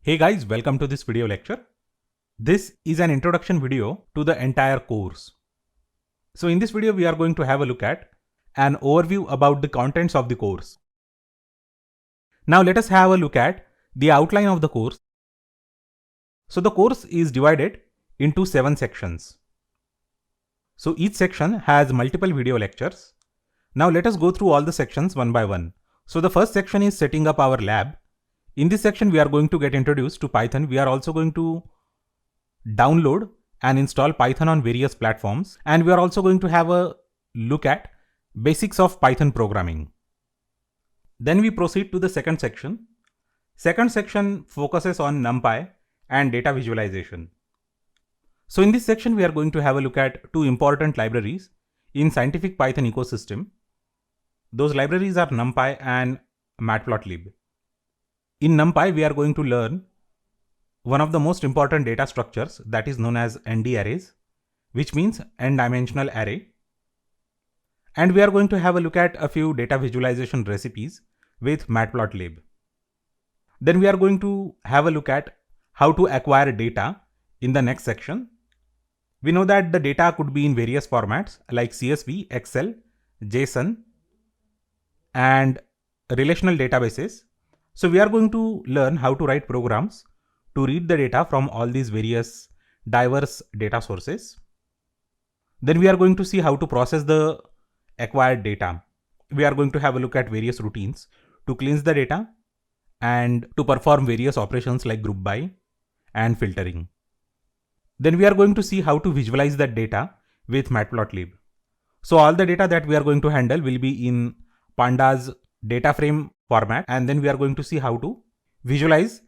Hey guys, welcome to this video lecture. This is an introduction video to the entire course. So in this video, we are going to have a look at an overview about the contents of the course. Now let us have a look at the outline of the course. So the course is divided into 7 sections. So each section has multiple video lectures. Now let us go through all the sections one by one. So the first section is setting up our lab. In this section, we are going to get introduced to Python. We are also going to download and install Python on various platforms. And we are also going to have a look at basics of Python programming. Then we proceed to the second section. Second section focuses on NumPy and data visualization. So in this section, we are going to have a look at two important libraries in scientific Python ecosystem. Those libraries are NumPy and Matplotlib. In NumPy, we are going to learn one of the most important data structures that is known as ND arrays, which means n-dimensional array. And we are going to have a look at a few data visualization recipes with Matplotlib. Then we are going to have a look at how to acquire data in the next section. We know that the data could be in various formats like CSV, Excel, JSON, and relational databases. So we are going to learn how to write programs to read the data from all these various diverse data sources. Then we are going to see how to process the acquired data. We are going to have a look at various routines to cleanse the data and to perform various operations like group by and filtering. Then we are going to see how to visualize that data with Matplotlib. So all the data that we are going to handle will be in Pandas data frame format, and then we are going to see how to visualize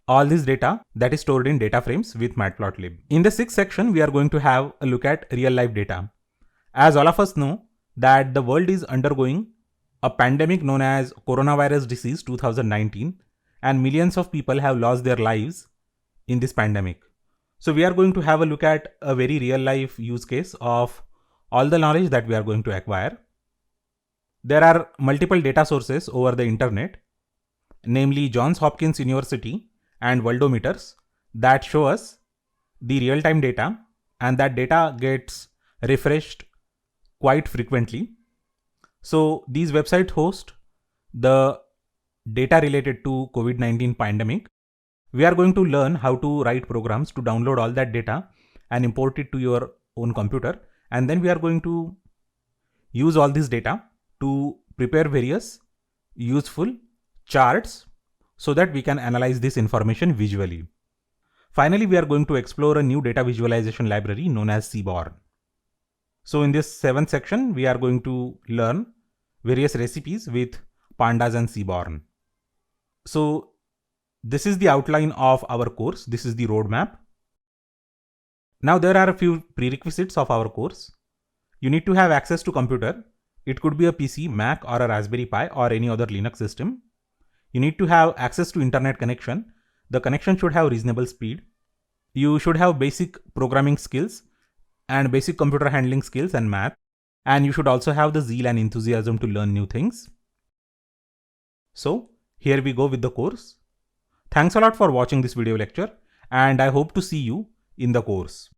all this data that is stored in data frames with Matplotlib. In the sixth section, we are going to have a look at real life data. As all of us know that the world is undergoing a pandemic known as coronavirus disease 2019, and millions of people have lost their lives in this pandemic. So we are going to have a look at a very real life use case of all the knowledge that we are going to acquire. There are multiple data sources over the internet, namely Johns Hopkins University and Worldometers, that show us the real-time data, and that data gets refreshed quite frequently. So these websites host the data related to COVID-19 pandemic. We are going to learn how to write programs to download all that data and import it to your own computer. And then we are going to use all this data to prepare various useful charts so that we can analyze this information visually. Finally, we are going to explore a new data visualization library known as Seaborn. So in this 7th section, we are going to learn various recipes with Pandas and Seaborn. So this is the outline of our course. This is the roadmap. Now there are a few prerequisites of our course. You need to have access to computer. It could be a PC, Mac, or a Raspberry Pi, or any other Linux system. You need to have access to internet connection. The connection should have reasonable speed. You should have basic programming skills and basic computer handling skills and math. And you should also have the zeal and enthusiasm to learn new things. So here we go with the course. Thanks a lot for watching this video lecture, and I hope to see you in the course.